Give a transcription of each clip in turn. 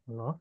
No.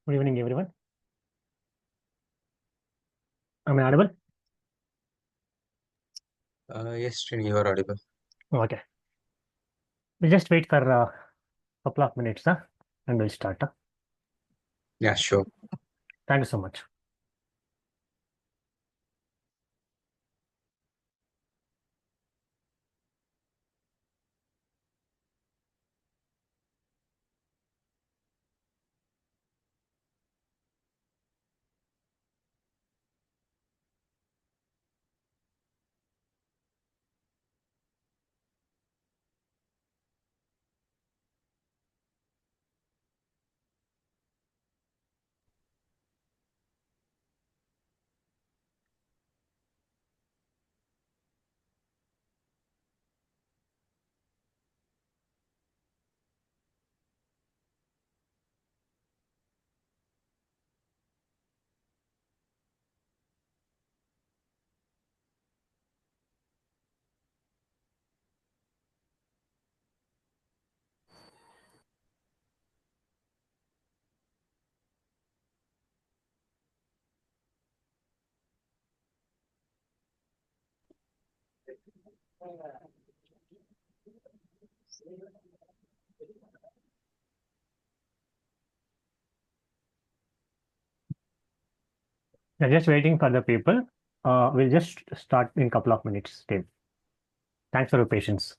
Good evening, everyone. Am I audible? Yes, Srini, you are audible. Okay. We'll just wait for a couple of minutes, and we'll start. Yeah, sure. Thank you so much. Yeah, just waiting for the people. We'll just start in a couple of minutes, Dave. Thanks for your patience.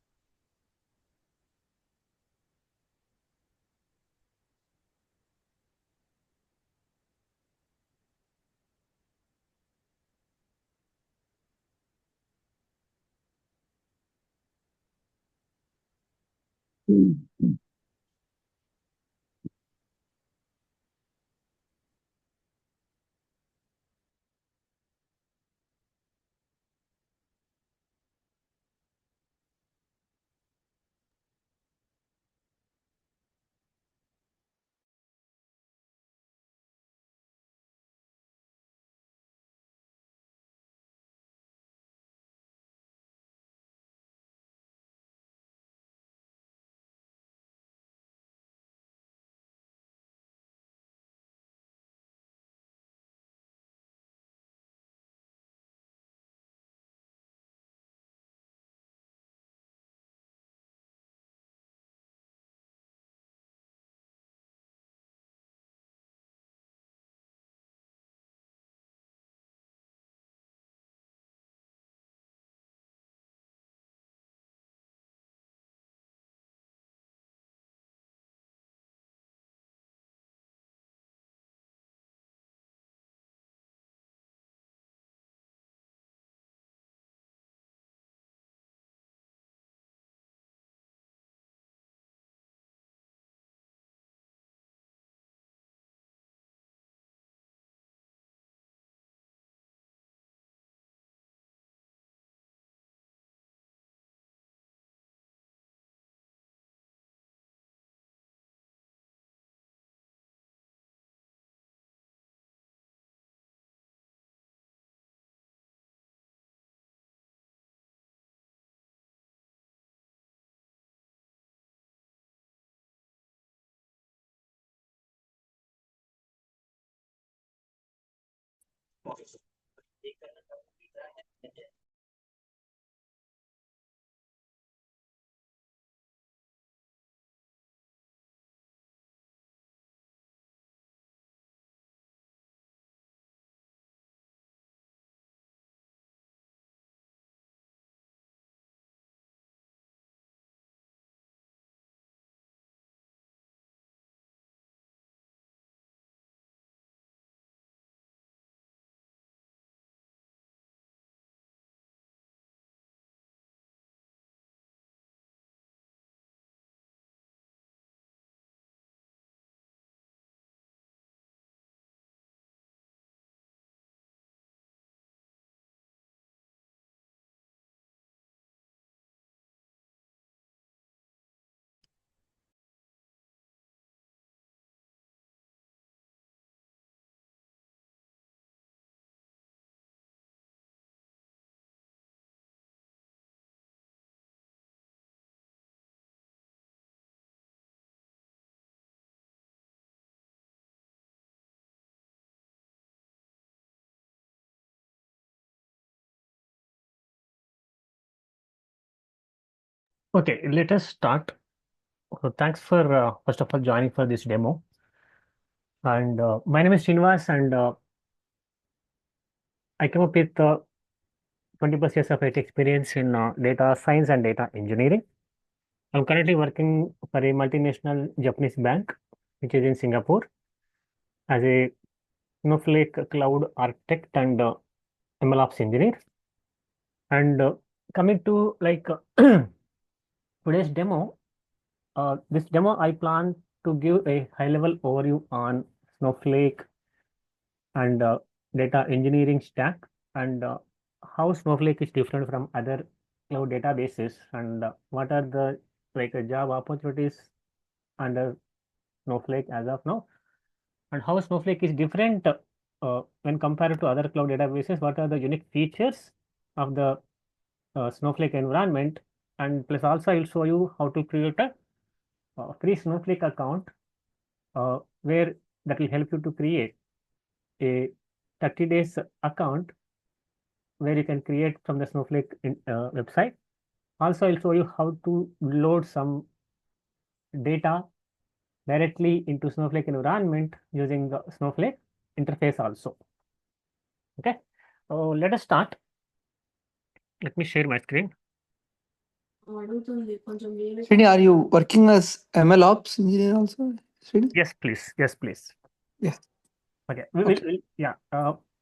Okay, let us start. So thanks for first of all joining for this demo. And my name is Srinivas, and I came up with 20 plus years of IT experience in data science and data engineering. I'm currently working for a multinational Japanese bank, which is in Singapore, as a Snowflake cloud architect and MLOps engineer. And coming to today's demo, this demo I plan to give a high level overview on Snowflake and data engineering stack, and how Snowflake is different from other cloud databases, and what are the job opportunities under Snowflake as of now, and how Snowflake is different when compared to other cloud databases. What are the unique features of the Snowflake environment, and plus also I'll show you how to create a free Snowflake account where that will help you to create a 30 days account where you can create from the Snowflake website. Also, I'll show you how to load some data directly into Snowflake environment using the Snowflake interface also. Okay, so let us start. Let me share my screen. Srini, are you working as ML ops engineer also? Srini? Yes, please. Yes, please. Yeah. Okay. Okay. Yeah.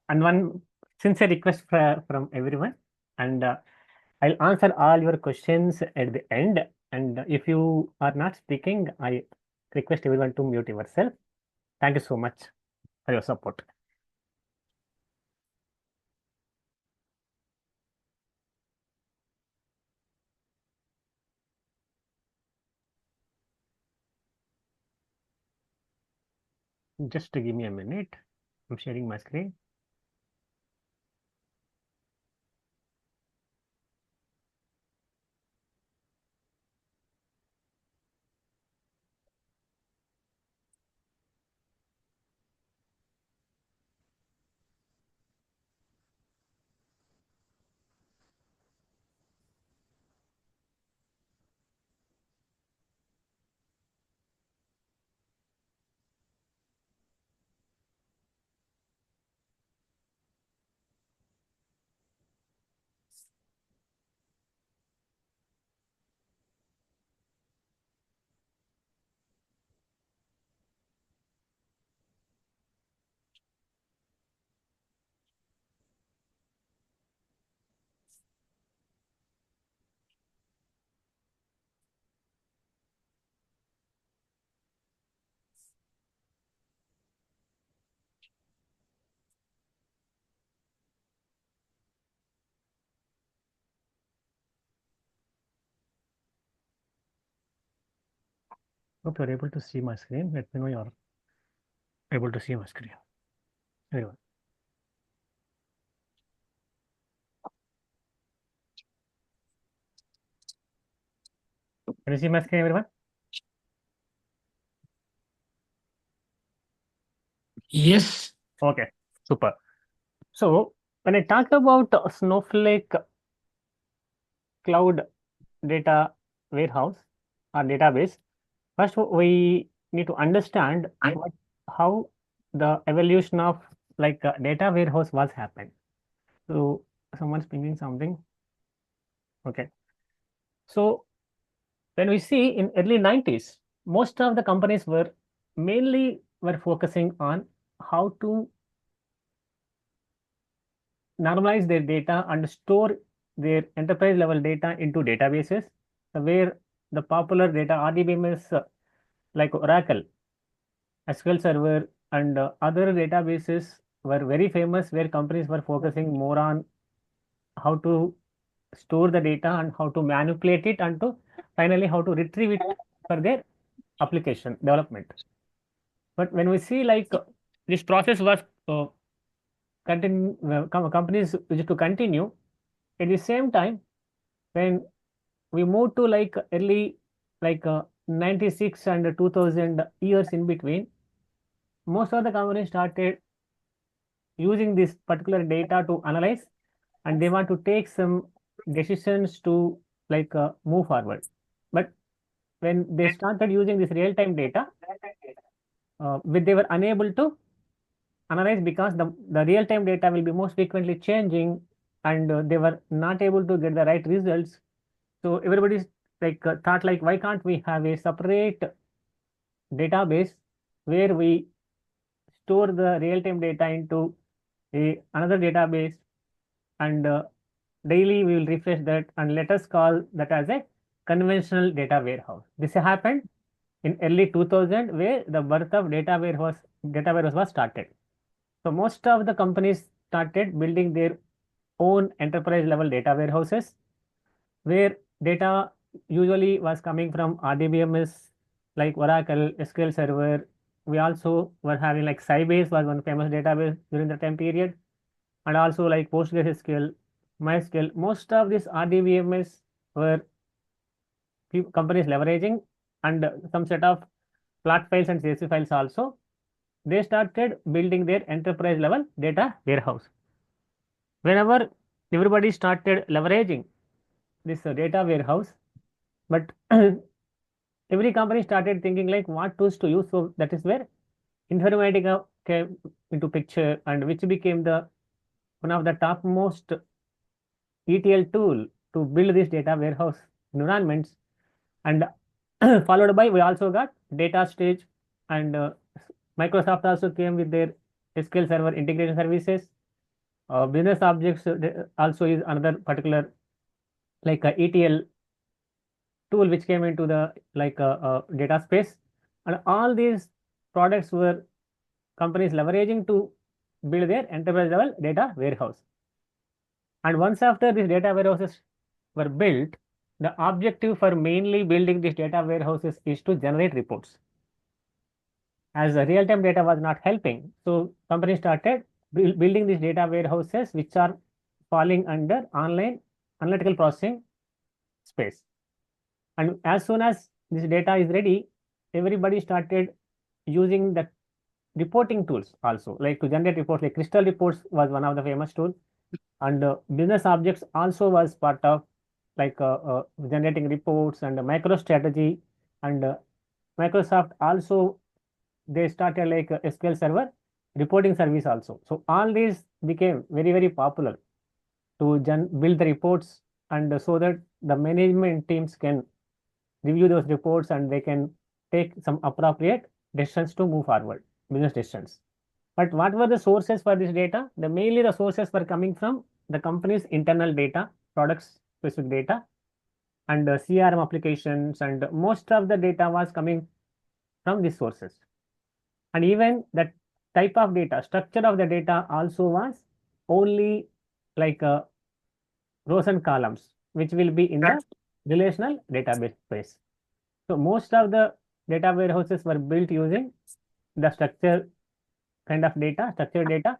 And one sincere request from everyone, and I'll answer all your questions at the end. And if you are not speaking, I request everyone to mute yourself. Thank you so much for your support. Just give me a minute. I'm sharing my screen. Hope you're able to see my screen. Let me know you're able to see my screen. Everyone. Can you see my screen, everyone? Yes. Okay, super. So when I talk about Snowflake cloud data warehouse or database, first we need to understand how the evolution of data warehouse was happened. So someone's pinging something. Okay. So when we see in early 90s, most of the companies were focusing on how to normalize their data and store their enterprise level data into databases where the popular data RDBMS like Oracle, SQL Server, and other databases were very famous where companies were focusing more on how to store the data and how to manipulate it and to finally how to retrieve it for their application development. But when we see this process was companies used to continue at the same time when we moved to early 96 and 2000 years in between, most of the companies started using this particular data to analyze and they want to take some decisions to move forward. But when they started using this real-time data, they were unable to analyze because the real-time data will be most frequently changing and they were not able to get the right results. So everybody's thought why can't we have a separate database where we store the real-time data into another database and daily we will refresh that and let us call that as a conventional data warehouse. This happened in early 2000 where the birth of data warehouse was started. So most of the companies started building their own enterprise level data warehouses where data usually was coming from RDBMS like Oracle, SQL Server. We also were having Sybase was one famous database during the time period, and also like PostgreSQL, MySQL. Most of these RDBMS were companies leveraging, and some set of plot files and CSV files also. They started building their enterprise level data warehouse. Whenever everybody started leveraging this data warehouse, but every company started thinking what tools to use. So that is where Informatica came into picture, and which became the one of the topmost ETL tool to build this data warehouse environments. And followed by we also got data stage, and Microsoft also came with their SQL Server integration services. Business objects also is another particular ETL tool which came into the data space, and all these products were companies leveraging to build their enterprise level data warehouse. And once after these data warehouses were built, the objective for mainly building these data warehouses is to generate reports. As the real-time data was not helping, so companies started building these data warehouses which are falling under online analytical processing space. And as soon as this data is ready, everybody started using the reporting tools also, like to generate reports. Like Crystal Reports was one of the famous tools, and business objects also was part of generating reports, and MicroStrategy, and Microsoft also, they started like a SQL Server reporting service also. So all these became very, very popular to build the reports, and so that the management teams can review those reports and they can take some appropriate decisions to move forward, business decisions. But what were the sources for this data? Mainly the sources were coming from the company's internal data, products specific data, and CRM applications, and most of the data was coming from these sources. And even the type of data, structure of the data also was only like rows and columns, which will be in the relational database space. So most of the data warehouses were built using the structured kind of data, structured data,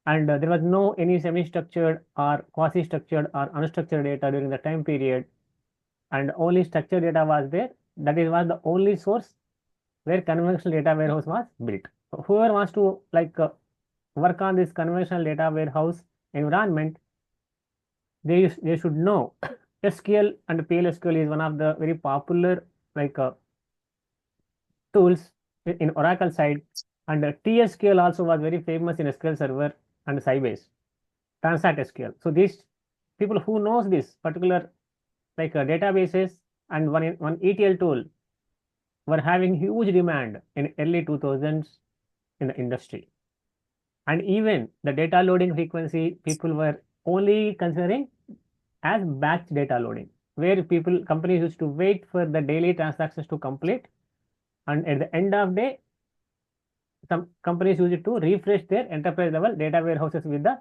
and there was no any semi-structured or quasi-structured or unstructured data during the time period, and only structured data was there. That is was the only source where conventional data warehouse was built. So whoever wants to work on this conventional data warehouse environment, they should know SQL and PLSQL is one of the very popular tools in Oracle side, and TSQL also was very famous in SQL Server and Sybase, Transact SQL. So these people who knows this particular databases and one ETL tool were having huge demand in early 2000s in the industry. And even the data loading frequency, people were only considering as batch data loading, where companies used to wait for the daily transactions to complete, and at the end of day, some companies use it to refresh their enterprise level data warehouses with the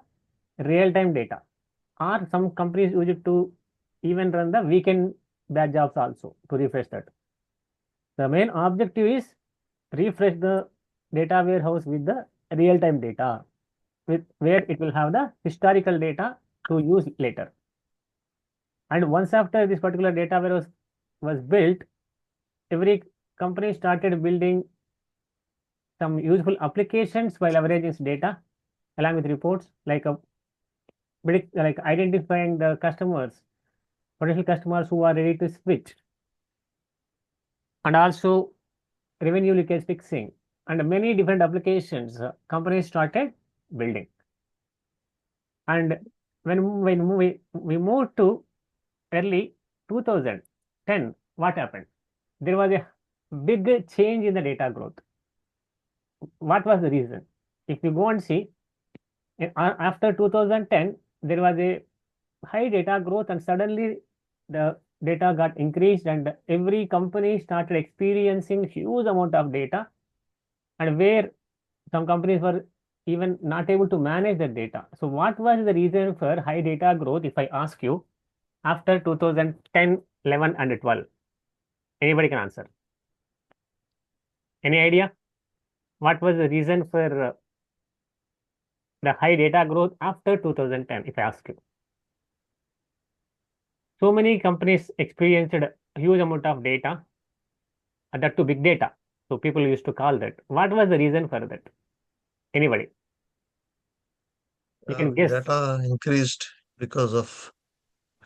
real-time data, or some companies use it to even run the weekend batch jobs also to refresh that. The main objective is refresh the data warehouse with the real-time data, where it will have the historical data to use later. And once after this particular data warehouse was built, every company started building some useful applications by leveraging this data along with reports, like identifying the potential customers who are ready to switch, and also revenue leakage fixing, and many different applications companies started building. And when we moved to early 2010, what happened? There was a big change in the data growth. What was the reason? If you go and see, after 2010, there was a high data growth, and suddenly the data got increased, and every company started experiencing huge amount of data, and where some companies were even not able to manage the data. So what was the reason for high data growth, if I ask you, after 2010, 11, and 12? Anybody can answer. Any idea? What was the reason for the high data growth after 2010, if I ask you? So many companies experienced a huge amount of data, and that too big data. So people used to call that. What was the reason for that? Anybody? You can guess. Data increased because of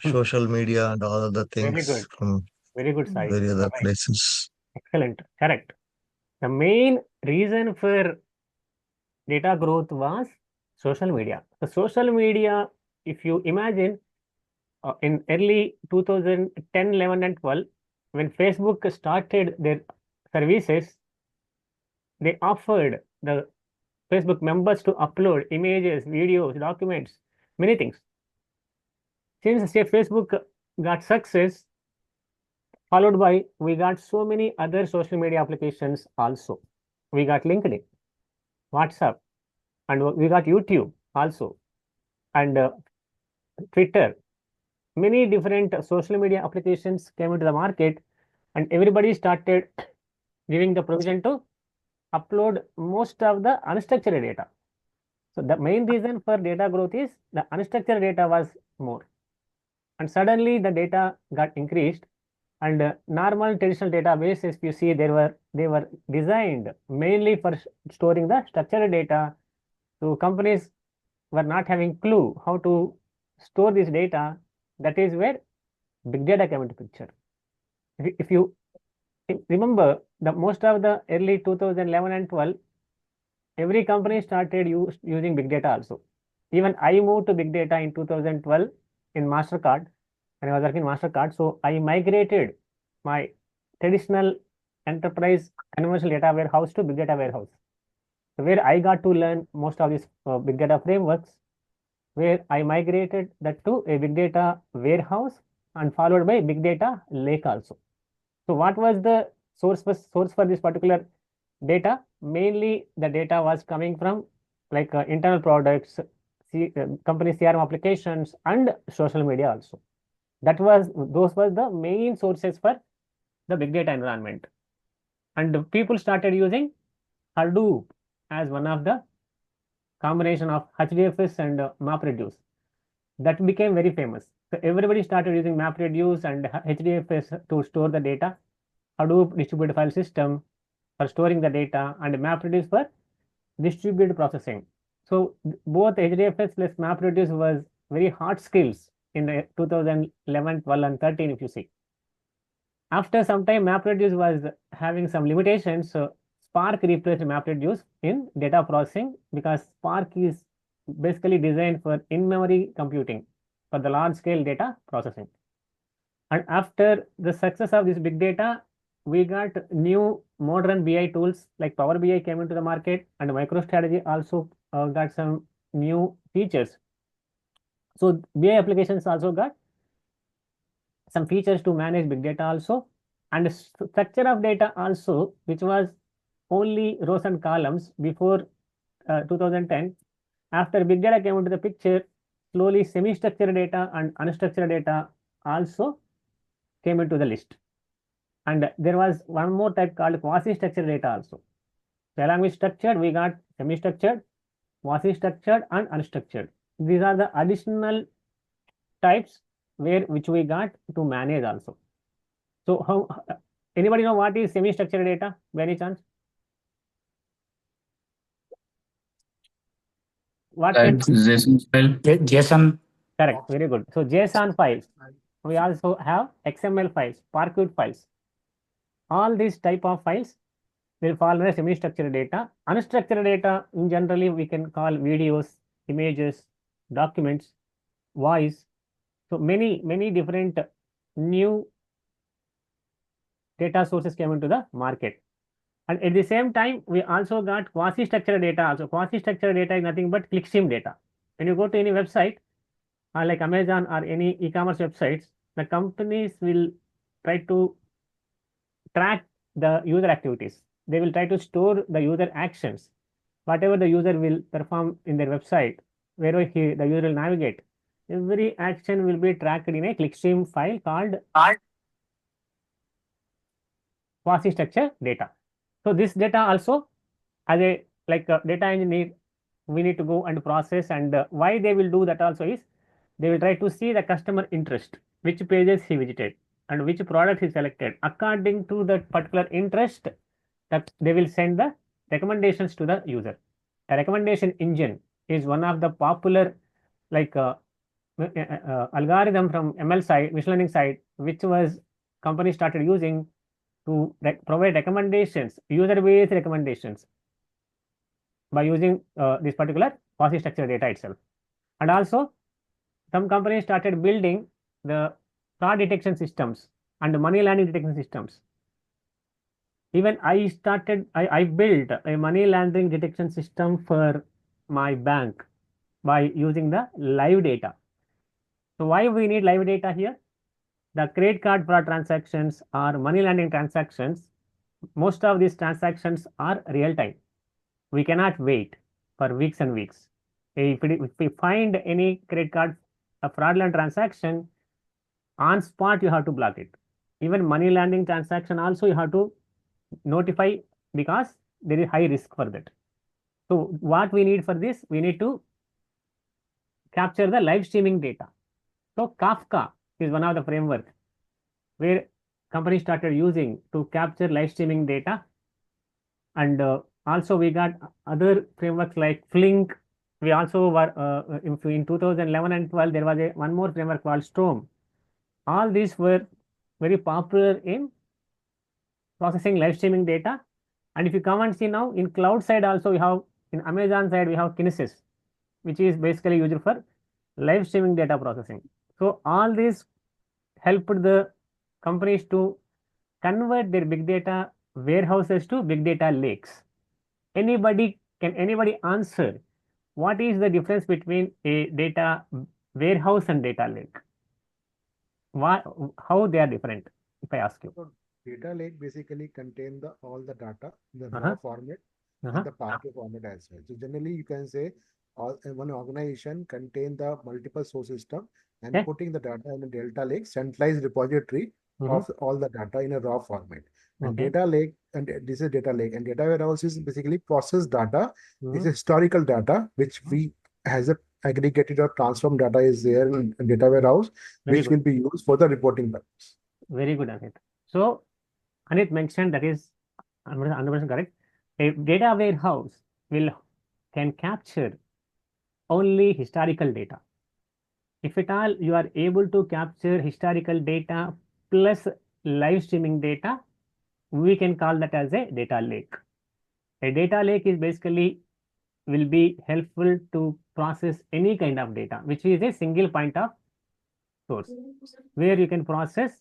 social media and all other Very things good. from Very good, Sai. various other Right. places. Excellent. Correct. The main reason for data growth was social media. The social media, if you imagine, in early 2010, 11, and 12, when Facebook started their services, they offered the Facebook members to upload images, videos, documents, many things. Since say Facebook got success, Followed by, we got so many other social media applications also. We got LinkedIn, WhatsApp, and we got YouTube also, and Twitter. Many different social media applications came into the market, and everybody started giving the provision to upload most of the unstructured data. So the main reason for data growth is the unstructured data was more, and suddenly the data got increased. And normal traditional databases, if you see, they were designed mainly for storing the structured data. So companies were not having clue how to store this data. That is where big data came into picture. If you remember, the most of the early 2011 and 12, every company started using big data also. Even I moved to big data in 2012 in MasterCard, when I was working in MasterCard. So I migrated my traditional enterprise conventional data warehouse to big data warehouse. So where I got to learn most of these big data frameworks, where I migrated that to a big data warehouse and followed by big data lake also. So what was the source for this particular data? Mainly the data was coming from like internal products, company CRM applications, and social media also. Those were the main sources for the big data environment. And people started using Hadoop as one of the combination of HDFS and MapReduce. That became very famous. So everybody started using MapReduce and HDFS to store the data. Hadoop distributed file system for storing the data, and MapReduce for distributed processing. So both HDFS plus MapReduce was very hot skills in the 2011, 12, and 13, if you see. After some time, MapReduce was having some limitations. So Spark replaced MapReduce in data processing, because Spark is basically designed for in-memory computing for the large-scale data processing. And after the success of this big data, we got new modern BI tools like Power BI came into the market, and MicroStrategy also got some new features. So BI applications also got some features to manage big data also, and structure of data also, which was only rows and columns before 2010. After big data came into the picture, slowly semi-structured data and unstructured data also came into the list. And there was one more type called quasi-structured data also. So along with structured, we got semi-structured, quasi-structured, and unstructured. These are the additional types which we got to manage also. So how anybody know what is semi-structured data by any chance? What JSON file. JSON. Correct, very good. So JSON files. We also have XML files, Parquet files. All these type of files will fall under semi-structured data. Unstructured data, in generally, we can call videos, images, documents, voice. So many different new data sources came into the market. And at the same time, we also got quasi-structured data also. Quasi-structured data is nothing but clickstream data. When you go to any website, like Amazon or any e-commerce websites, the companies will try to track the user activities. They will try to store the user actions. Whatever the user will perform in their website, wherever the user will navigate, every action will be tracked in a clickstream file called quasi-structured data. So this data also, as a data engineer, we need to go and process. And why they will do that also is, they will try to see the customer interest, which pages he visited and which product he selected. According to that particular interest, that they will send the recommendations to the user. A recommendation engine is one of the popular algorithm from ML side, machine learning side, which was company started using to provide recommendations, user-based recommendations, by using this particular quasi-structured data itself. And also, some companies started building the fraud detection systems and money laundering detection systems. Even I built a money laundering detection system for my bank by using the live data. So why we need live data here? the credit card fraud transactions or money laundering transactions, most of these transactions are real time. We cannot wait for weeks and weeks. If we find any credit card a fraudulent transaction, on spot you have to block it. Even money laundering transaction also you have to notify, because there is high risk for that. So what we need for this, we need to capture the live streaming data. So Kafka is one of the framework where companies started using to capture live streaming data. And also we got other frameworks like Flink. We also were in 2011 and 12 there was one more framework called Storm. All these were very popular in processing live streaming data. And if you come and see now in cloud side also, we have in Amazon side we have Kinesis, which is basically used for live streaming data processing. So all these helped the companies to convert their big data warehouses to big data lakes. Can anybody answer what is the difference between a data warehouse and data lake? How they are different, if I ask you? So data lake basically contain all the data in the raw format and the Parquet format as well. So generally you can say one organization contain the multiple source system and putting the data in a data lake, centralized repository of all the data in a raw format. And data lake, and this is data lake, and data warehouse is basically processed data. This is historical data which we has a aggregated or transformed data is there in data warehouse, which will be used for the reporting purpose. Very good, Anit. So Anit mentioned that is 100% correct. A data warehouse can capture only historical data. If at all you are able to capture historical data plus live streaming data, we can call that as a data lake. A data lake is basically will be helpful to process any kind of data, which is a single point of source, where you can process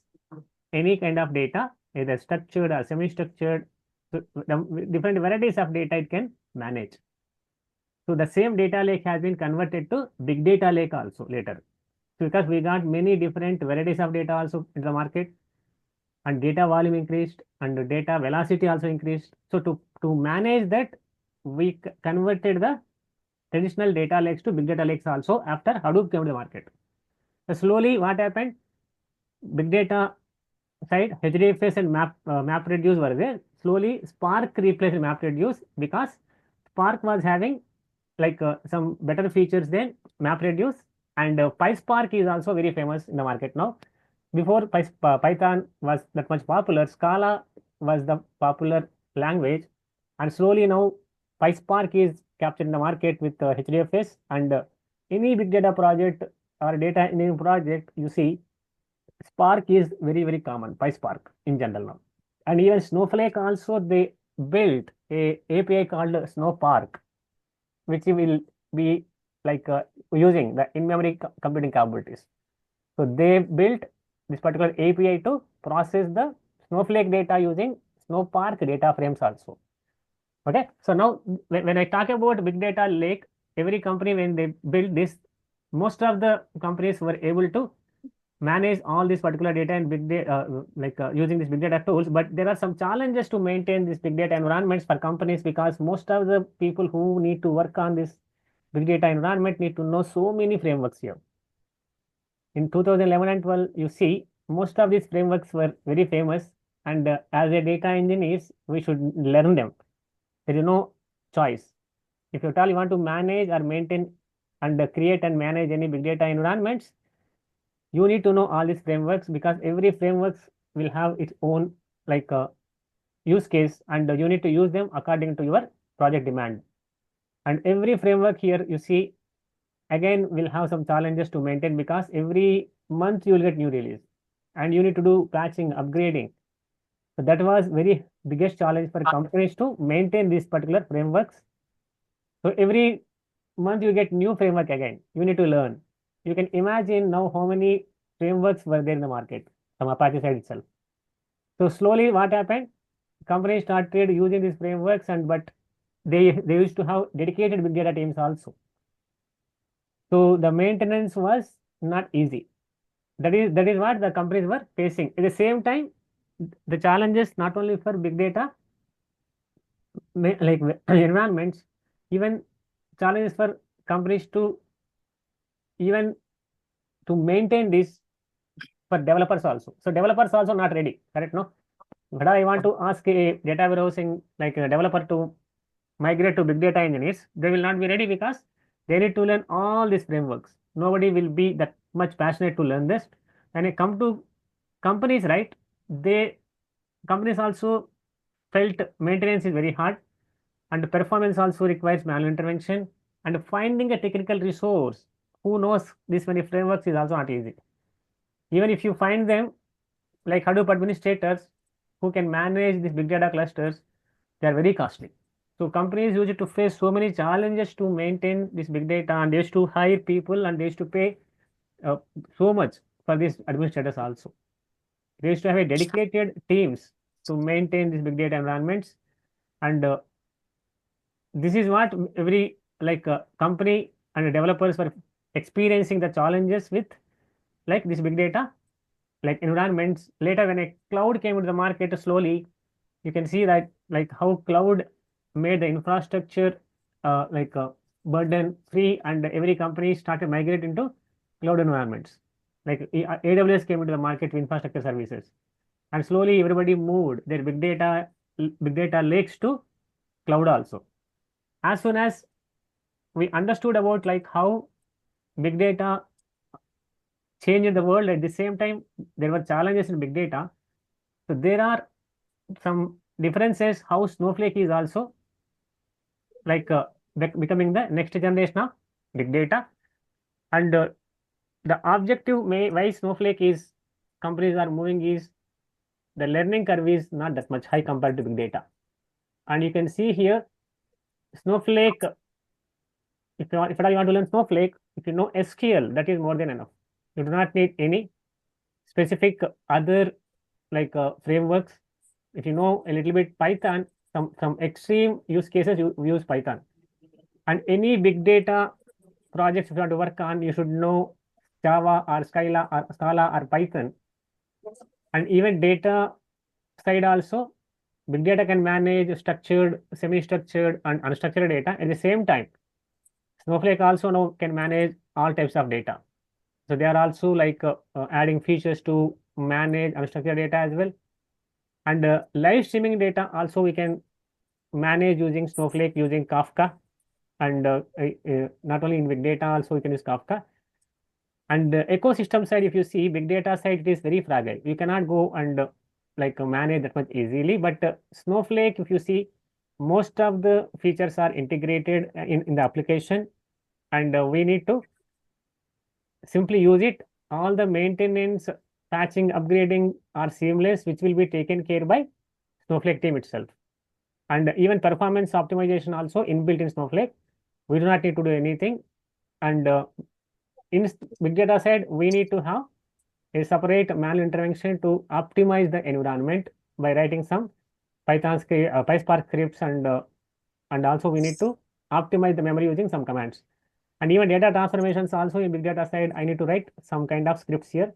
any kind of data, either structured or semi-structured. So different varieties of data it can manage. So the same data lake has been converted to big data lake also later. So because we got many different varieties of data also in the market, and data volume increased and data velocity also increased. So to manage that, we converted the traditional data lakes to big data lakes also after Hadoop came to the market. So slowly what happened, big data side HDFS and MapReduce were there. Slowly Spark replaced MapReduce because Spark was having like some better features than MapReduce, and PySpark is also very famous in the market now. Before Python was that much popular, Scala was the popular language, and slowly now PySpark is captured in the market with HDFS, and any big data project or data engineering project, you see Spark is very common, PySpark in general now. And even Snowflake also, they built a API called Snowpark, which will be like using the in-memory computing capabilities. So they built this particular API to process the Snowflake data using Snowpark data frames also. Okay, so now when I talk about big data lake, every company when they build this, most of the companies were able to manage all this particular data in big data, using this big data tools. But there are some challenges to maintain this big data environments for companies, because most of the people who need to work on this big data environment need to know so many frameworks here. In 2011 and 12, you see most of these frameworks were very famous, and as a data engineers, we should learn them. There is no choice. If you want to manage or maintain and create and manage any big data environments, you need to know all these frameworks, because every frameworks will have its own use case, and you need to use them according to your project demand. And every framework here you see again will have some challenges to maintain, because every month you will get new release and you need to do patching, upgrading. So that was very biggest challenge for companies to maintain these particular frameworks. So every month you get new framework again, you need to learn. You can imagine now how many frameworks were there in the market from Apache side itself. So slowly what happened, companies started using these frameworks, but they used to have dedicated big data teams also. So the maintenance was not easy. that is what the companies were facing. At the same time, the challenges not only for big data like environments, even challenges for companies to even to maintain this for developers also. So developers also not ready, correct? No, but I want to ask a data warehousing like a developer to migrate to big data engineers, they will not be ready because they need to learn all these frameworks. Nobody will be that much passionate to learn this. When it come to companies, right? They companies also felt maintenance is very hard and performance also requires manual intervention, and finding a technical resource who knows this many frameworks is also not easy. Even if you find them like Hadoop administrators who can manage these big data clusters, they are very costly. So companies used to face so many challenges to maintain this big data, and they used to hire people and they used to pay uh, so much for these administrators also. They used to have a dedicated teams to maintain these big data environments, and this is what every like company and developers were experiencing the challenges with like this big data like environments. Later when a cloud came into the market slowly, you can see that like how cloud made the infrastructure burden free, and every company started migrating to cloud environments. Like AWS came into the market with infrastructure services, and slowly everybody moved their big data lakes to cloud also. As soon as we understood about like how big data changed the world, at the same time there were challenges in big data. So there are some differences how Snowflake is also like becoming the next generation of big data, and the objective why Snowflake is companies are moving is the learning curve is not that much high compared to big data. And you can see here Snowflake, if at all you want to learn Snowflake, if you know SQL, that is more than enough. You do not need any specific other like frameworks. If you know a little bit Python, some extreme use cases you use Python. And any big data projects if you want to work on, you should know Java or Scala or Python. And even data side also, big data can manage structured, semi-structured, and unstructured data. At the same time, Snowflake also now can manage all types of data. So they are also like adding features to manage unstructured data as well. And live streaming data also we can manage using Snowflake, using Kafka. And not only in big data, also we can use Kafka. And ecosystem side, if you see big data side, it is very fragile. You cannot go and like manage that much easily. But Snowflake, if you see, most of the features are integrated in the application, and we need to simply use it. All the maintenance, patching, upgrading are seamless, which will be taken care by Snowflake team itself. And even performance optimization also inbuilt in Snowflake. We do not need to do anything. And in big data side, we need to have a separate manual intervention to optimize the environment by writing some Python script, PySpark scripts, and also we need to optimize the memory using some commands. And even data transformations also in big data side, I need to write some kind of scripts here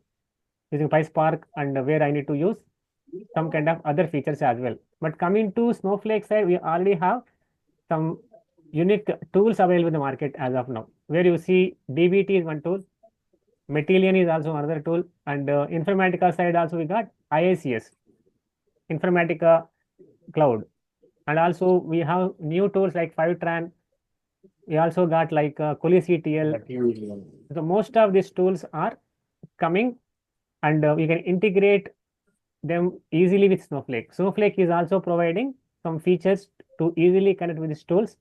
using PySpark, and where I need to use some kind of other features as well. But coming to Snowflake side, we already have some unique tools available in the market as of now, where you see DBT is one tool, Matillion is also another tool, and Informatica side also we got IST, Informatica Cloud, and also we have new tools like Fivetran. We also got like CoolCTL. So most of these tools are coming, and we can integrate them easily with Snowflake. Snowflake is also providing some features to easily connect with these tools,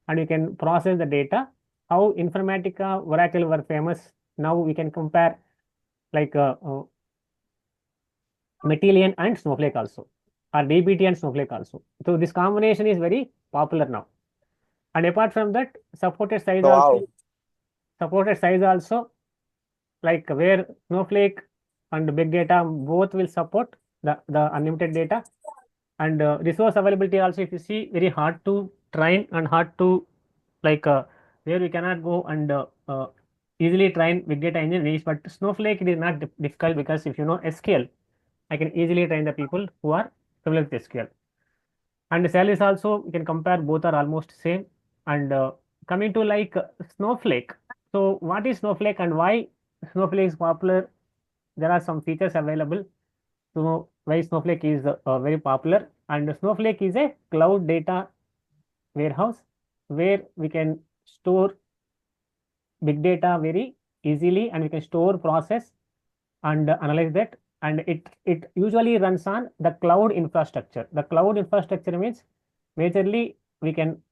and you can process the data. How Informatica, Oracle were famous. Now we can compare like Matillion and Snowflake also, or DBT and Snowflake also. So this combination is very popular now. And apart from that, supported size also like where Snowflake and big data both will support the unlimited data. And resource availability also, if you see, very hard to train and hard to like where we cannot go and easily train big data engineers, but Snowflake it is not difficult because if you know SQL, I can easily train the people who are familiar with SQL. And the salaries also, you can compare, both are almost same. And coming to like Snowflake. So what is Snowflake and why Snowflake is popular? There are some features available. So why Snowflake is very popular. And Snowflake is a cloud data warehouse where we can store big data very easily, and we can store, process, and analyze that. And it usually runs on the cloud infrastructure. The cloud infrastructure means majorly we can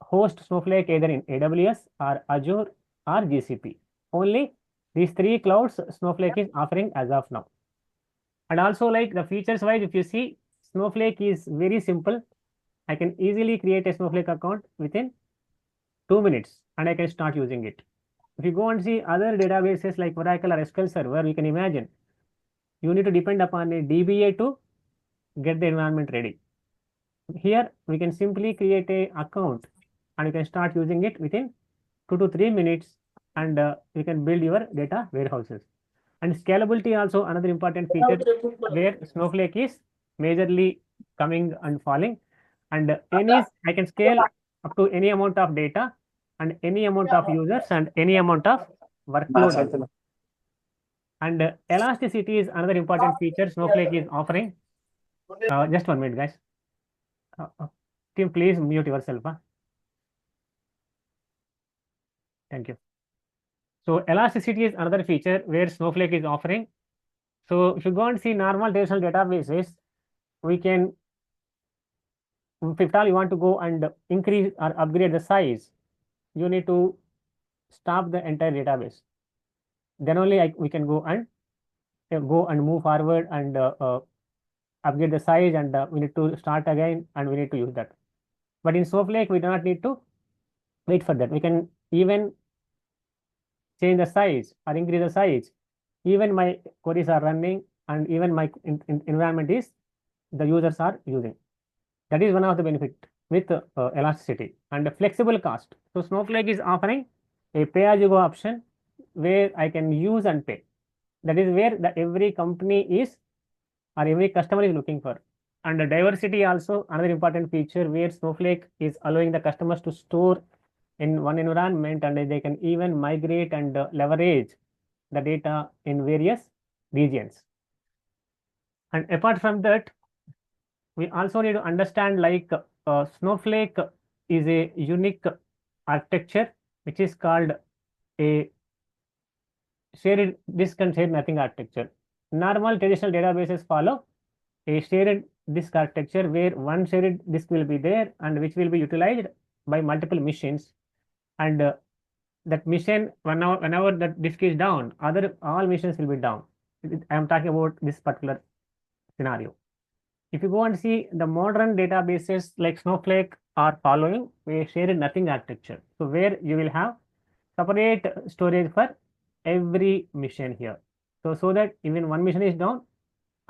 host Snowflake either in AWS or Azure or GCP. Only these three clouds Snowflake is offering as of now. And also like the features wise, if you see, Snowflake is very simple. I can easily create a Snowflake account within 2 minutes and I can start using it. If you go and see other databases like Oracle or SQL Server, you can imagine you need to depend upon a DBA to get the environment ready. Here we can simply create a account and you can start using it within 2 to 3 minutes, and you can build your data warehouses. And scalability also another important feature where Snowflake is majorly coming and falling. And I can scale up to any amount of data and any amount of users and any amount of workload. And elasticity is another important feature Snowflake is offering. Just 1 minute, guys. Team, please mute yourself. Thank you. So elasticity is another feature where Snowflake is offering. So if you go and see normal traditional databases, we can, if all you want to go and increase or upgrade the size, you need to stop the entire database. Then only we can go and move forward and upgrade the size, and we need to start again and we need to use that. But in Snowflake, we do not need to wait for that. We can even change the size or increase the size. Even my queries are running and even my environment is the users are using. That is one of the benefit with elasticity and flexible cost. So Snowflake is offering a pay-as-you-go option where I can use and pay. That is where every company is or every customer is looking for. And the diversity also another important feature where Snowflake is allowing the customers to store in one environment, and they can even migrate and leverage the data in various regions. And apart from that, we also need to understand like Snowflake is a unique architecture which is called a shared disk and shared nothing architecture. Normal traditional databases follow a shared disk architecture where one shared disk will be there and which will be utilized by multiple machines. And that machine, whenever that disk is down, all machines will be down. I am talking about this particular scenario. If you go and see the modern databases like Snowflake are following a shared nothing architecture. So where you will have separate storage for every machine here. So that even one machine is down,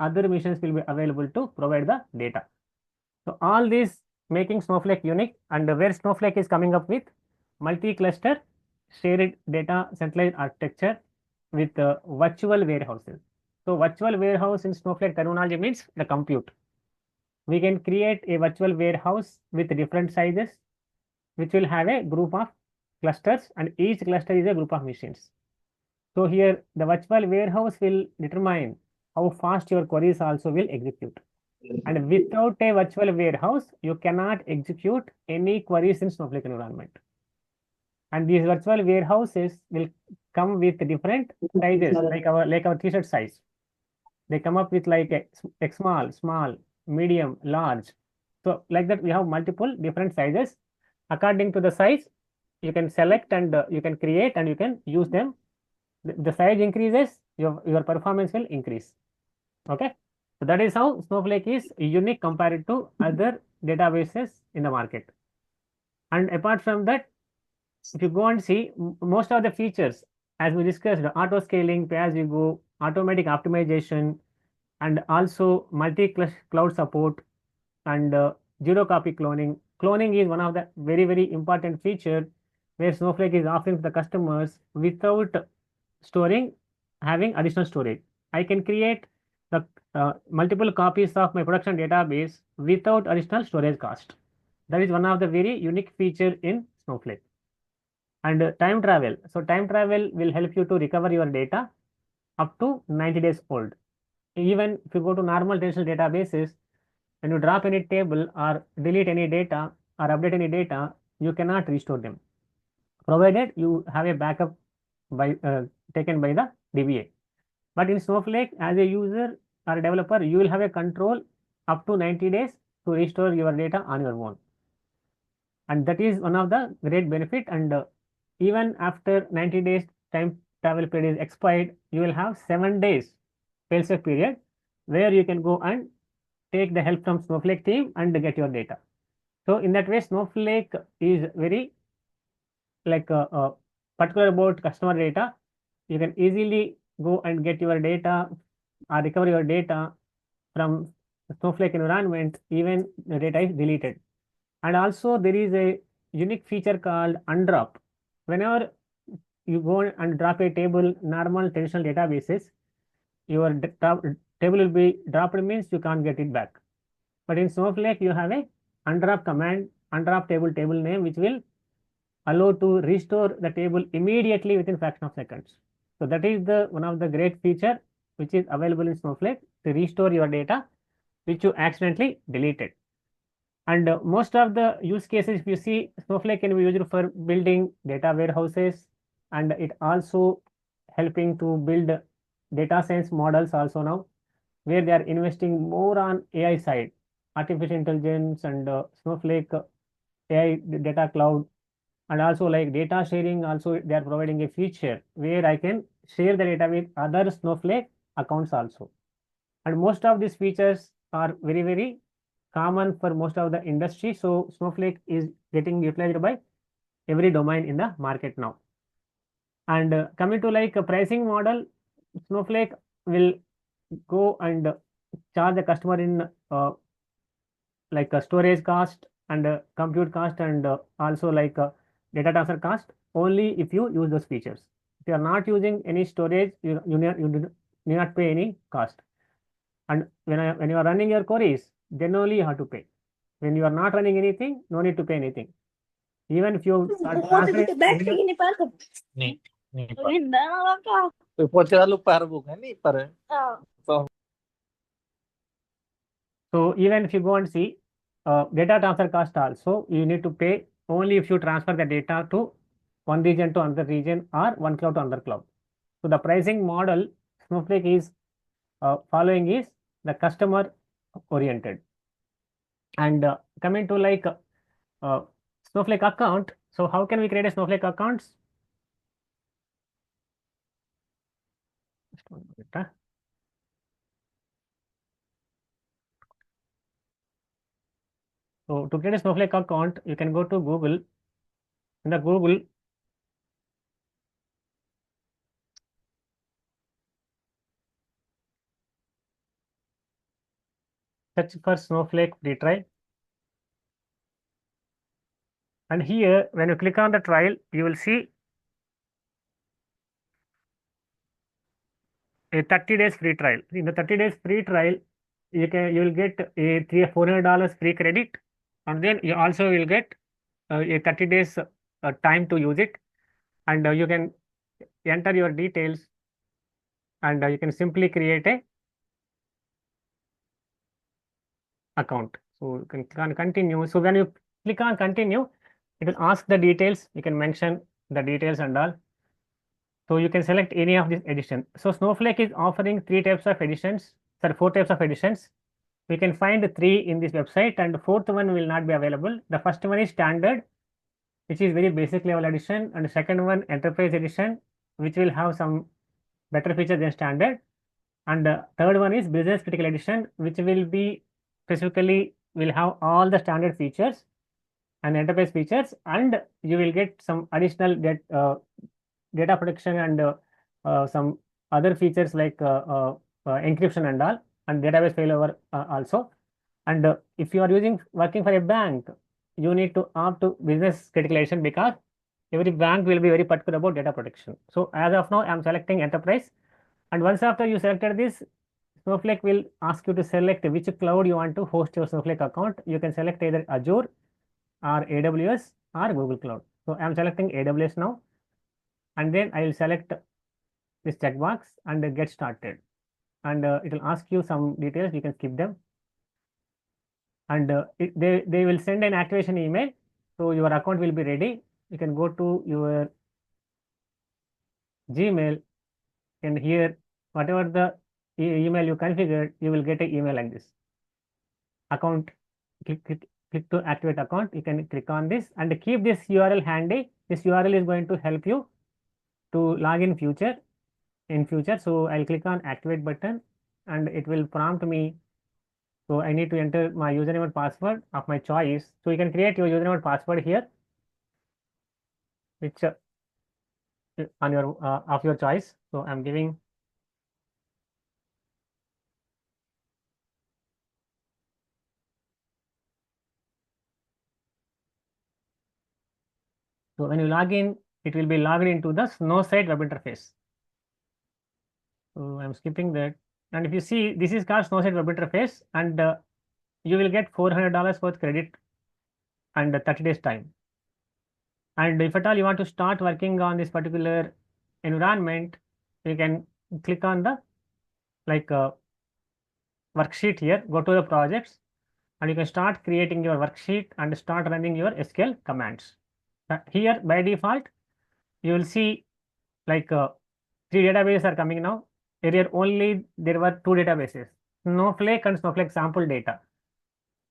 other machines will be available to provide the data. So all this making Snowflake unique, and where Snowflake is coming up with multi-cluster shared data centralized architecture with virtual warehouses. So virtual warehouse in Snowflake terminology means the compute. We can create a virtual warehouse with different sizes, which will have a group of clusters, and each cluster is a group of machines. So here the virtual warehouse will determine how fast your queries also will execute. And without a virtual warehouse, you cannot execute any queries in Snowflake environment. And these virtual warehouses will come with different sizes, like our t-shirt size. They come up with like a small, medium, large. So like that, we have multiple different sizes. According to the size, you can select and you can create and you can use them. The size increases, your performance will increase. Okay. So that is how Snowflake is unique compared to other databases in the market. And apart from that, if you go and see most of the features, as we discussed, auto scaling, pay-as-you-go, automatic optimization, and also multi-cloud support, and zero copy cloning. Cloning is one of the very, very important feature where Snowflake is offering to the customers without having additional storage. I can create the multiple copies of my production database without additional storage cost. That is one of the very unique feature in Snowflake. And time travel. So time travel will help you to recover your data up to 90 days old. Even if you go to normal traditional databases, when you drop any table or delete any data or update any data, you cannot restore them, provided you have a backup taken by the DBA. But in Snowflake, as a user or a developer, you will have a control up to 90 days to restore your data on your own. And that is one of the great benefit. And even after 90 days time travel period is expired, you will have 7 days fail-safe period where you can go and take the help from Snowflake team and get your data. So in that way, Snowflake is very particular about customer data. You can easily go and get your data or recover your data from Snowflake environment, even the data is deleted. And also there is a unique feature called undrop. Whenever you go and drop a table, normal traditional databases, your table will be dropped, means you can't get it back. But in Snowflake, you have a undrop command, undrop table name, which will allow to restore the table immediately within fraction of seconds. So that is the one of the great feature which is available in Snowflake to restore your data which you accidentally deleted. And most of the use cases, if you see, Snowflake can be used for building data warehouses, and it also helping to build data science models also now, where they are investing more on AI side, artificial intelligence and Snowflake AI data cloud, and also like data sharing. Also, they are providing a feature where I can share the data with other Snowflake accounts also. And most of these features are very, very common for most of the industry. So Snowflake is getting utilized by every domain in the market now. And coming to like a pricing model, Snowflake will go and charge the customer in like a storage cost and compute cost, and also like data transfer cost only if you use those features. If you are not using any storage, you do not pay any cost. And when you are running your queries, then only you have to pay. When you are not running anything, no need to pay anything. Even if you are transferring so even if you go and see data transfer cost also, you need to pay only if you transfer the data to one region to another region or one cloud to another cloud. So the pricing model Snowflake is following is the customer oriented. And coming to like Snowflake account. So how can we create a Snowflake account? So to create a Snowflake account, you can go to Google. In the Google, search for Snowflake free trial. And here, when you click on the trial, you will see a 30 days free trial. In the 30 days free trial, you will get a $400 free credit, and then you also will get a 30 days time to use it. And you can enter your details, and you can simply create a account. So you can click on continue. So when you click on continue, it will ask the details. You can mention the details and all. So you can select any of this edition. So Snowflake is offering 3 types of editions, 4 types of editions. We can find 3 in this website, and the 4th one will not be available. The first one is standard, which is very basic level edition, and the second one enterprise edition, which will have some better features than standard. And the third one is business critical edition, which will be specifically will have all the standard features and enterprise features, and you will get some additional data protection and some other features like encryption and all, and database failover also. And if you are working for a bank, you need to opt to business critical edition, because every bank will be very particular about data protection. So as of now, I'm selecting enterprise. And once after you selected this, Snowflake will ask you to select which cloud you want to host your Snowflake account. You can select either Azure or AWS or Google Cloud. So I'm selecting AWS now. And then I will select this checkbox and get started. And it will ask you some details. You can skip them. And they will send an activation email. So your account will be ready. You can go to your Gmail, and here, whatever the email you configured, you will get an email like this. Account, click to activate account. You can click on this and keep this URL handy. This URL is going to help you to log in future. So I'll click on activate button and it will prompt me. So I need to enter my username and password of my choice. So you can create your username and password here, which on your of your choice. So I'm giving. So when you log in, it will be logged into the Snowsite web interface. So I'm skipping that. And if you see, this is called Snowsite web interface, and you will get $400 worth credit and 30 days time. And if at all you want to start working on this particular environment, you can click on the worksheet here, go to the projects, and you can start creating your worksheet and start running your SQL commands. Here by default, you will see three databases are coming now. Earlier only there were two databases, Snowflake and Snowflake sample data.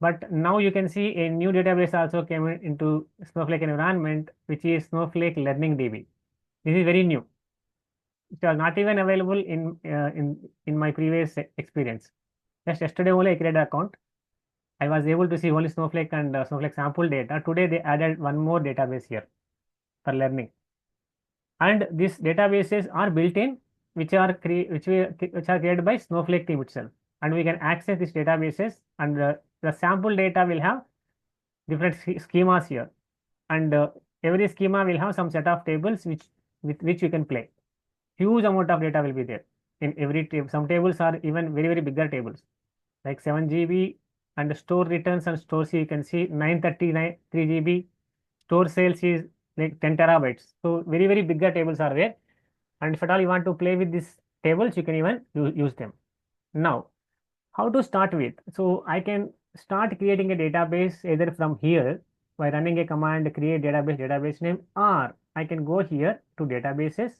But now you can see a new database also came into Snowflake environment, which is Snowflake Learning DB. This is very new. It was not even available in my previous experience. Just yesterday only I created an account. I was able to see only Snowflake and Snowflake sample data. Today they added one more database here for learning. And these databases are built in, which are created by Snowflake team itself. And we can access these databases, and the sample data will have different schemas here. And every schema will have some set of tables with which you can play. Huge amount of data will be there in every table. Some tables are even very, very bigger tables, like 7 GB, and store returns and store C, you can see 939 3 GB. Store sales is like 10 terabytes. So very, very bigger tables are there. And if at all you want to play with these tables, you can even use them. Now, how to start with? So I can start creating a database either from here by running a command create database name, or I can go here to databases,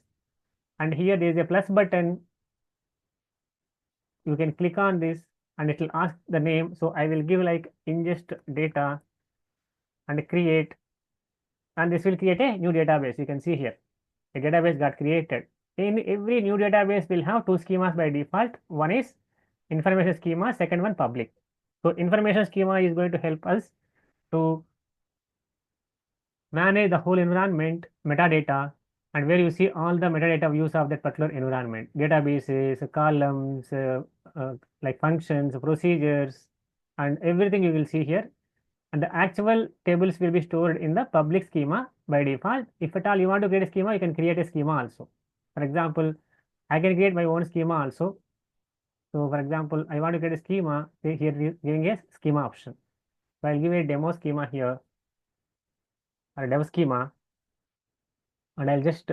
and here there is a plus button. You can click on this and it will ask the name. So I will give like ingest data and create, and this will create a new database. You can see here a database got created. In every new database will have two schemas by default. One is information schema, second one public. So information schema is going to help us to manage the whole environment metadata, and where you see all the metadata views of that particular environment, databases, columns, like functions, procedures, and everything you will see here. And the actual tables will be stored in the public schema by default. If at all you want to create a schema, you can create a schema also. For example, I can create my own schema also. So for example, I want to create a schema, here giving a schema option. So I'll give a demo schema here, or a dev schema, and I'll just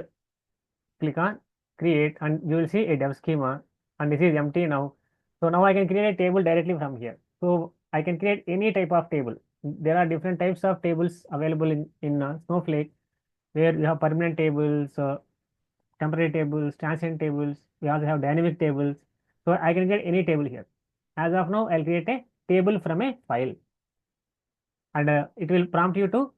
click on create, and you will see a dev schema, and this is empty now. So now I can create a table directly from here. So I can create any type of table. There are different types of tables available in Snowflake, where you have permanent tables, temporary tables, transient tables. We also have dynamic tables. So I can get any table here. As of now, I'll create a table from a file, and it will prompt you to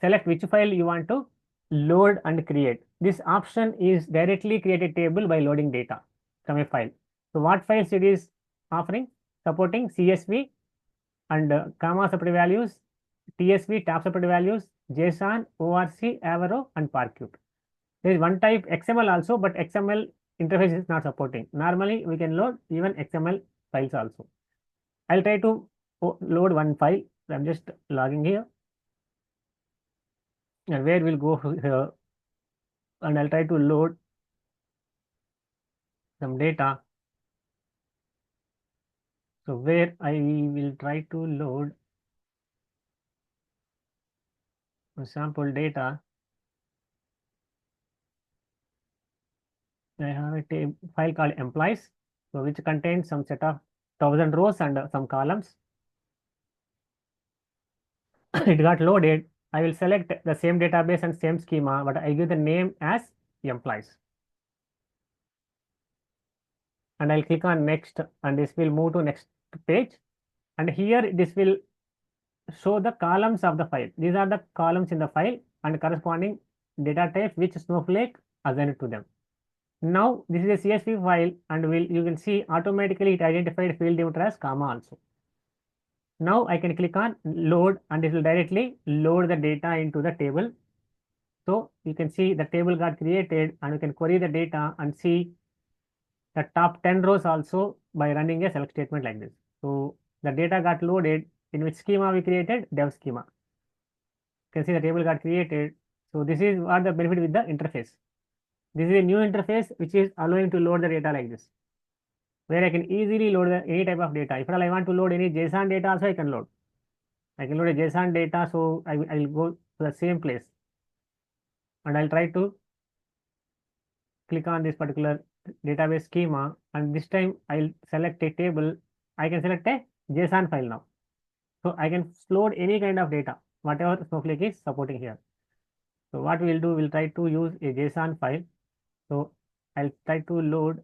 select which file you want to load and create. This option is directly create a table by loading data from a file. So what files it is offering? Supporting CSV and comma separate values, TSV tab separate values, JSON, ORC, Avro, and Parquet. There is one type XML also, but XML interface is not supporting. Normally, we can load even XML files also. I'll try to load one file. I'm just logging here. and where we'll go here, and I'll try to load some data. So where I will try to load sample data. I have a file called employees, so which contains some set of 1000 rows and some columns. It got loaded. I will select the same database and same schema, but I give the name as employees. And I'll click on next, and this will move to next page. And here this will show the columns of the file. These are the columns in the file and corresponding data type which Snowflake assigned to them. Now this is a CSV file, and you can see automatically it identified field limiter as comma also. Now I can click on load, and it will directly load the data into the table. So you can see the table got created, and you can query the data and see the top 10 rows also by running a select statement like this. So the data got loaded. In which schema we created? Dev schema. You can see the table got created. So this is what the benefit with the interface. This is a new interface which is allowing to load the data like this, where I can easily load any type of data. If I want to load any JSON data also, I can load. I can load a JSON data, so I will go to the same place, and I'll try to click on this particular database schema, and this time I'll select a table. I can select a JSON file now. So I can load any kind of data, whatever Snowflake is supporting here. So what we'll do, we'll try to use a JSON file. So I'll try to load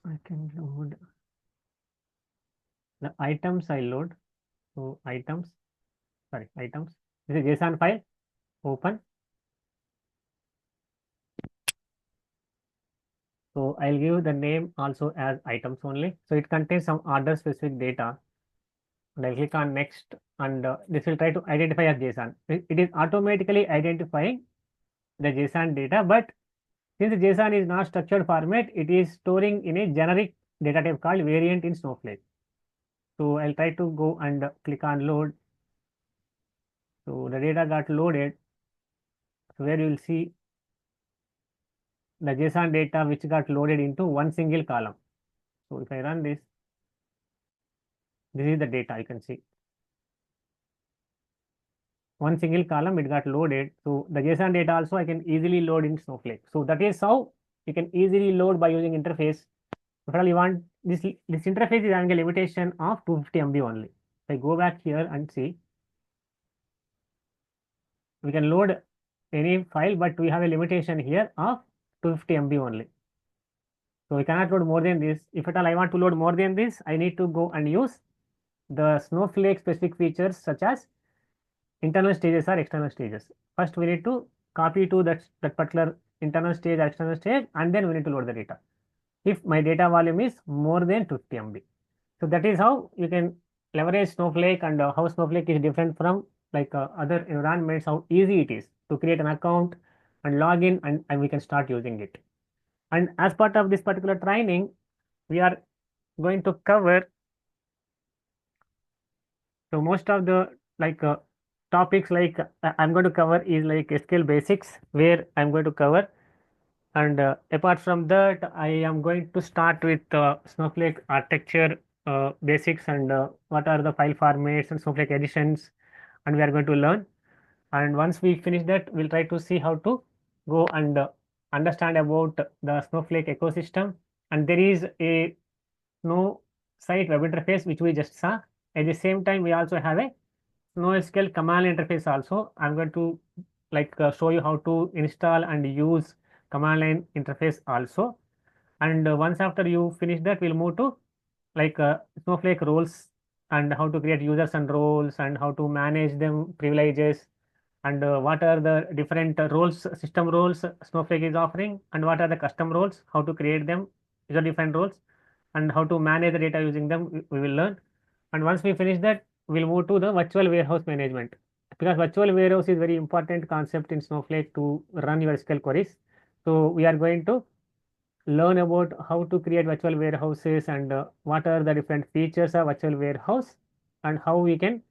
I can load the items. I load. So items. This is JSON file. Open. So I'll give the name also as items only. So it contains some order specific data. And I'll click on next, and this will try to identify as JSON. It is automatically identifying the JSON data, but since JSON is not structured format, it is storing in a generic data type called variant in Snowflake. So I'll try to go and click on load. So the data got loaded. So where you will see the JSON data which got loaded into one single column. So if I run this, this is the data you can see. One single column, it got loaded. So the JSON data also I can easily load in Snowflake. So that is how you can easily load by using interface. If all you want, this interface is having a limitation of 250 MB only. If I go back here and see, we can load any file, but we have a limitation here of 250 MB only. So we cannot load more than this. If at all I want to load more than this, I need to go and use the Snowflake specific features such as internal stages or external stages. First, we need to copy to that particular internal stage or external stage, and then we need to load the data. If my data volume is more than 50 MB. So that is how you can leverage Snowflake, and how Snowflake is different from like other environments, how easy it is to create an account and log in, and we can start using it. And as part of this particular training, we are going to cover, so most of the topics like I'm going to cover is like SQL basics, where I'm going to cover. And apart from that, I am going to start with Snowflake architecture basics, and what are the file formats and Snowflake editions, and we are going to learn. And once we finish that, we'll try to see how to go and understand about the Snowflake ecosystem. And there is a Snow site web interface which we just saw. At the same time, we also have a NoSQL command interface also. I'm going to show you how to install and use command line interface also. And once after you finish that, we'll move to Snowflake roles, and how to create users and roles, and how to manage them, privileges, and what are the different roles, system roles Snowflake is offering, and what are the custom roles, how to create them, user defined roles, and how to manage the data using them, we will learn. And once we finish that, we'll move to the virtual warehouse management. because virtual warehouse is very important concept in Snowflake to run your SQL queries. So we are going to learn about how to create virtual warehouses and what are the different features of virtual warehouse and how we can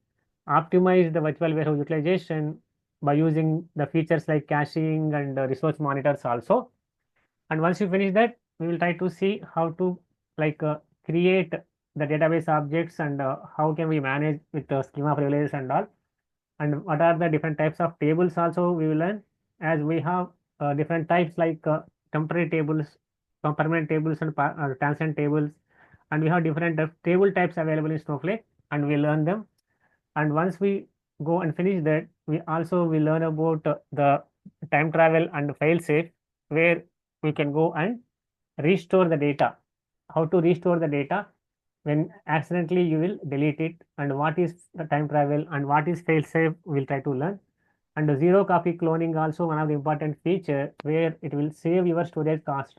optimize the virtual warehouse utilization by using the features like caching and resource monitors also. And once you finish that, we will try to see how to create the database objects and how can we manage with the schema privileges and all. And what are the different types of tables also we will learn, as we have different types like temporary tables, permanent tables and transient tables, and we have different table types available in Snowflake, and we learn them. And once we go and finish that, we also will learn about the time travel and fail safe, where we can go and restore the data, how to restore the data when accidentally you will delete it, and what is the time travel and what is fail safe we'll try to learn. And the zero copy cloning also one of the important feature, where it will save your storage cost,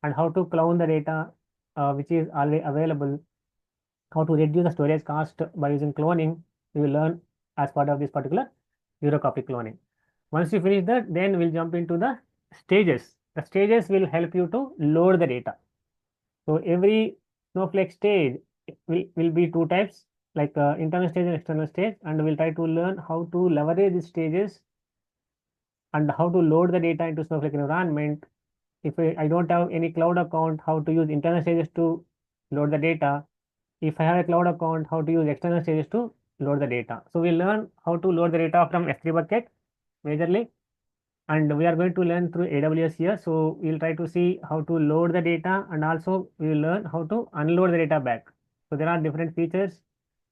and how to clone the data which is already available, how to reduce the storage cost by using cloning, we will learn as part of this particular zero copy cloning. Once you finish that, then we'll jump into the stages. The stages will help you to load the data. So every Snowflake stage will be two types, like internal stage and external stage, and we'll try to learn how to leverage these stages and how to load the data into Snowflake environment. If I don't have any cloud account, how to use internal stages to load the data. If I have a cloud account, how to use external stages to load the data. So we'll learn how to load the data from S3 bucket majorly, and we are going to learn through AWS here. So we'll try to see how to load the data, and also we will learn how to unload the data back. So there are different features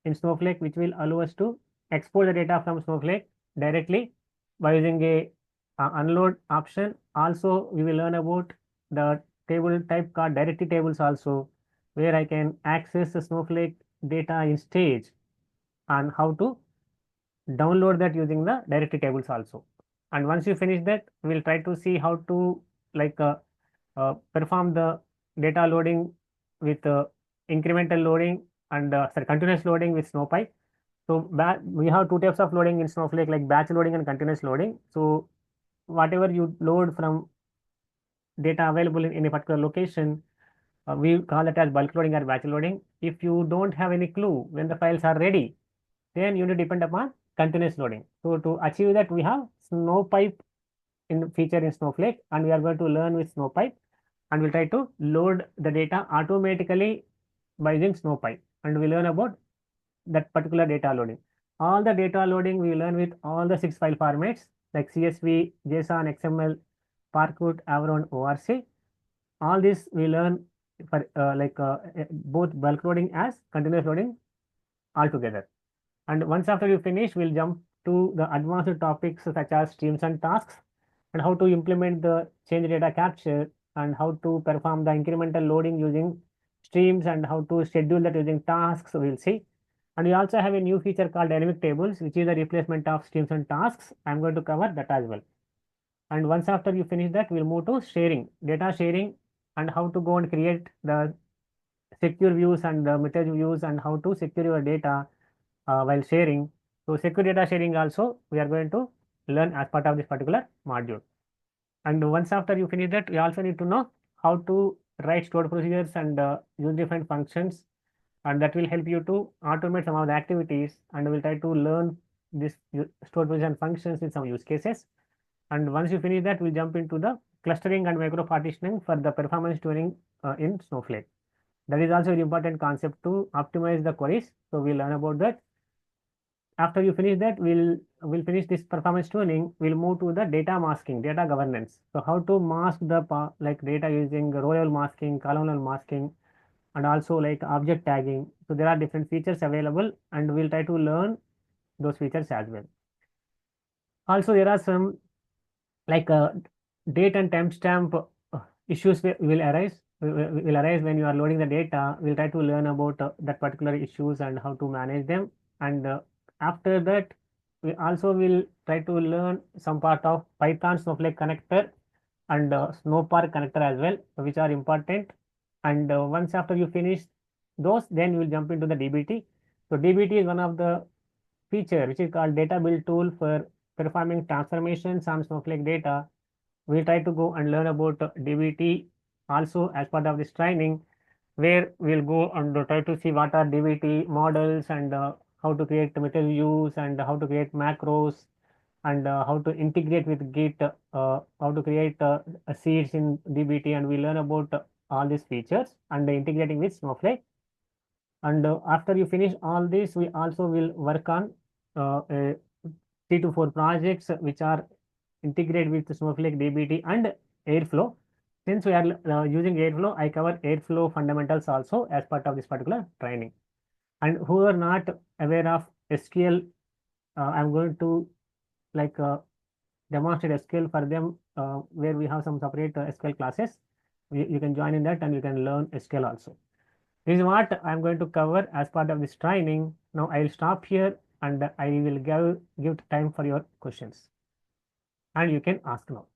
in Snowflake which will allow us to export the data from Snowflake directly by using a unload option. Also, we will learn about the table type called directory tables also, where I can access the Snowflake data in stage, and how to download that using the directory tables also. And once you finish that, we'll try to see how to perform the data loading with incremental loading and continuous loading with SnowPy. So we have two types of loading in Snowflake, like batch loading and continuous loading. So whatever you load from data available in any particular location, we call it as bulk loading or batch loading. If you don't have any clue when the files are ready, then you need to depend upon continuous loading. So to achieve that, we have SnowPipe in feature in Snowflake, and we are going to learn with SnowPipe, and we'll try to load the data automatically by using SnowPipe, and we learn about that particular data loading. All the data loading we learn with all the 6 file formats like CSV, JSON, XML, Parquet, Avron, ORC. All this we learn for both bulk loading as continuous loading altogether. And once after you finish, we'll jump to the advanced topics such as streams and tasks, and how to implement the change data capture, and how to perform the incremental loading using streams, and how to schedule that using tasks, we'll see. And we also have a new feature called dynamic tables, which is a replacement of streams and tasks. I'm going to cover that as well. And once after you finish that, we'll move to sharing, data sharing, and how to go and create the secure views and the message views, and how to secure your data while sharing. So secure data sharing also we are going to learn as part of this particular module. And once after you finish that, we also need to know how to write stored procedures and use different functions, and that will help you to automate some of the activities, and we'll try to learn this stored procedure functions in some use cases. And once you finish that, we'll jump into the clustering and micro partitioning for the performance tuning in Snowflake. That is also an important concept to optimize the queries. So we'll learn about that. After you finish that, we'll finish this performance tuning. We'll move to the data masking, data governance. So how to mask the data using row level masking, column level masking, and also like object tagging. So there are different features available, and we'll try to learn those features as well. Also, there are some date and timestamp issues will arise when you are loading the data. We'll try to learn about that particular issues and how to manage them. And after that, we also will try to learn some part of Python Snowflake connector and Snowpark connector as well, which are important. And once after you finish those, then you will jump into the DBT. So DBT is one of the feature which is called data build tool for performing transformations on Snowflake data. We'll try to go and learn about DBT also as part of this training, where we'll go and try to see what are DBT models and how to create meta views and how to create macros and how to integrate with Git, how to create seeds in DBT, and we learn about all these features and integrating with Snowflake. And after you finish all this, we also will work on 3 to 4 projects which are integrated with Snowflake DBT and Airflow. Since we are using Airflow, I cover Airflow fundamentals also as part of this particular training. And who are not aware of SQL, I'm going to like demonstrate SQL for them, where we have some separate SQL classes. You can join in that and you can learn SQL also. This is what I'm going to cover as part of this training. Now I will stop here and I will give time for your questions. And you can ask now.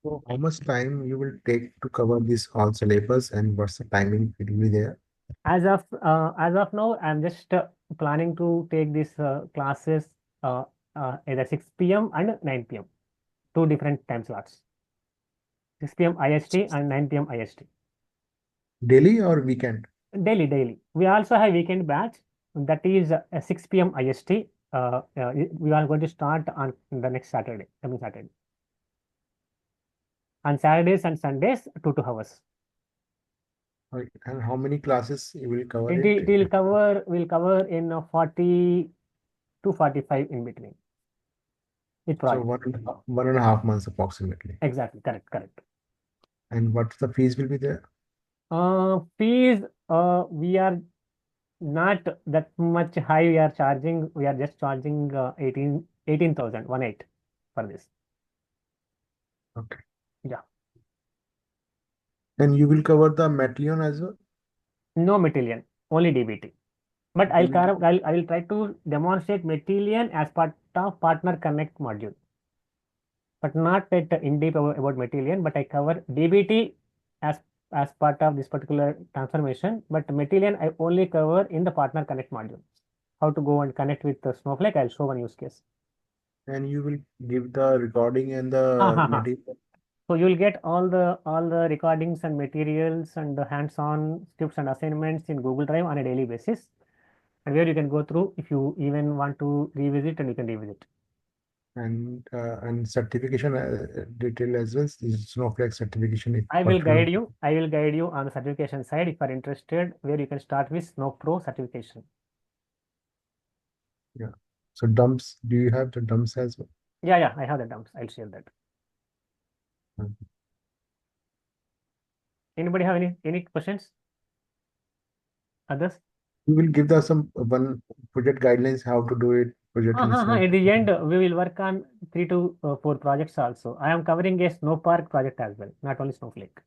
So how much time you will take to cover this all syllabus and what's the timing it will be there? As of now, I'm just planning to take these classes either 6 p.m. and 9 p.m. 2 different time slots. 6 p.m. IST and 9 p.m. IST. Daily or weekend? Daily. We also have weekend batch that is 6 p.m. IST. We are going to start on the next Saturday, coming Saturday. On Saturdays and Sundays, 2 hours. Right. And how many classes you will cover We'll cover in 40 to 45 in between. Each So project. 1.5 months approximately. Exactly, correct. And what's the fees will be there? Fees, we are not that much high we are charging. We are just charging 18,000 for this. Okay. Yeah. And you will cover the Matillion as well? No Matillion, only DBT. But I DBT. will try to demonstrate Matillion as part of Partner Connect module, but not at in deep about Matillion. But I cover DBT as part of this particular transformation. But Matillion I only cover in the Partner Connect module. How to go and connect with the Snowflake? I'll show one use case. And you will give the recording and the material. So you will get all the recordings and materials and the hands-on scripts and assignments in Google Drive on a daily basis, and where you can go through if you even want to revisit, and you can revisit. And certification detail as well. Is Snowflake certification. I will guide you on the certification side if you are interested, where you can start with Snow Pro certification. Yeah. So dumps, do you have the dumps as well? Yeah, I have the dumps. I'll share that. Anybody have any questions? Others? You will give us some one project guidelines how to do it. Project in At the end, we will work on 3 to 4 projects also. I am covering a Snowpark project as well, not only Snowflake.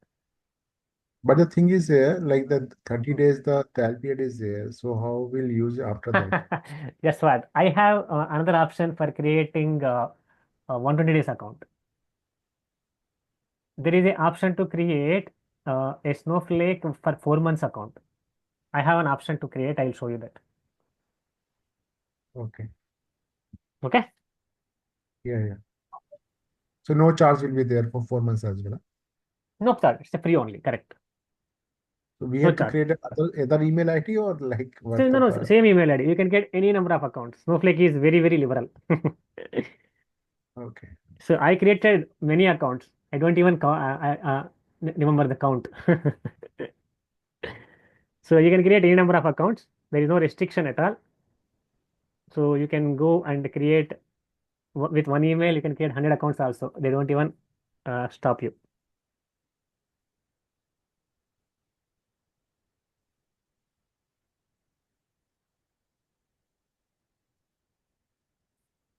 But the thing is there, like the 30 days, the trial period is there. So how will you use after that? Guess what? I have another option for creating a 120 days account. There is an option to create a Snowflake for 4 months account. I have an option to create. I'll show you that. Okay. Okay. Yeah. So no charge will be there for 4 months as well. No charge. It's a free only. Correct. So we No have to charge. create other email ID or like what? No, same email ID. You can get any number of accounts. Snowflake is very, very liberal. Okay. So I created many accounts. I don't even remember the count. So you can create any number of accounts. There is no restriction at all. So you can go and create with one email. You can create 100 accounts also. They don't even stop you.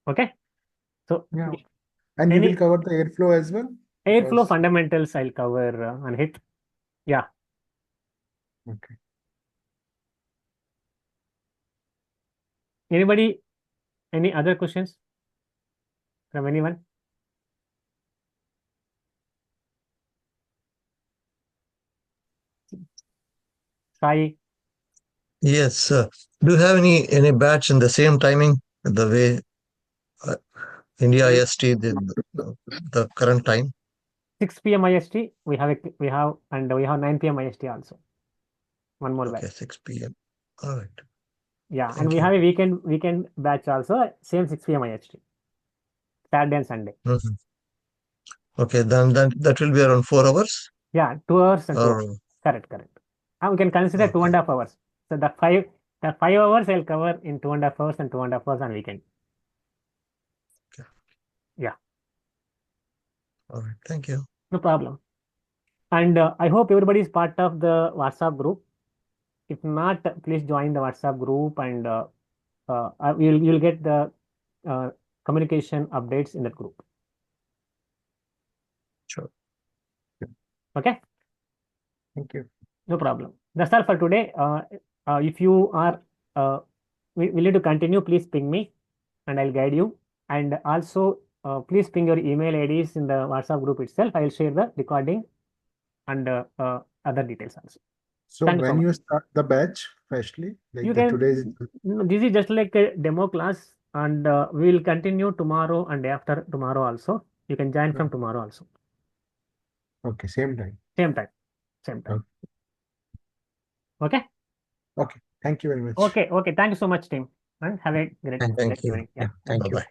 Okay. So Yeah. And you will cover the airflow as well? Airflow fundamentals I'll cover on HIT. Yeah. Okay. Anybody? Any other questions from anyone? Sai? Yes. Do you have any batch in the same timing, the way India Yes. IST did the current time? 6 p.m. IST. We have 9 p.m. IST also. One more Okay, batch. 6 p.m. All right. Yeah, and Thank we you. have a weekend batch also. Same 6 p.m. IST. Saturday and Sunday. Mhm. Okay, then that will be around 4 hours. Yeah, 2 hours and 2 Or hours. Correct. And we can consider okay. 2.5 hours. So the 5 hours I'll cover in 2.5 hours and 2.5 hours on weekend. Okay. Yeah. All right. Thank you. No problem. And I hope everybody is part of the WhatsApp group. If not, please join the WhatsApp group, and you'll get the communication updates in that group. Sure. Okay. Thank you. No problem. That's all for today. If you are willing to continue, please ping me and I'll guide you. And also, please ping your email IDs in the WhatsApp group itself. I'll share the recording and other details also. So Thank you so when much. you start the batch, firstly, like You the can. today's This is just like a demo class, and we will continue tomorrow and after tomorrow also. You can join from tomorrow also. okay, same time. Same time. Okay. Okay. Thank you very much. Okay. Thank you so much, team, and have a great Thank Thank you. evening. Yeah, Yeah. thank you. Bye-bye.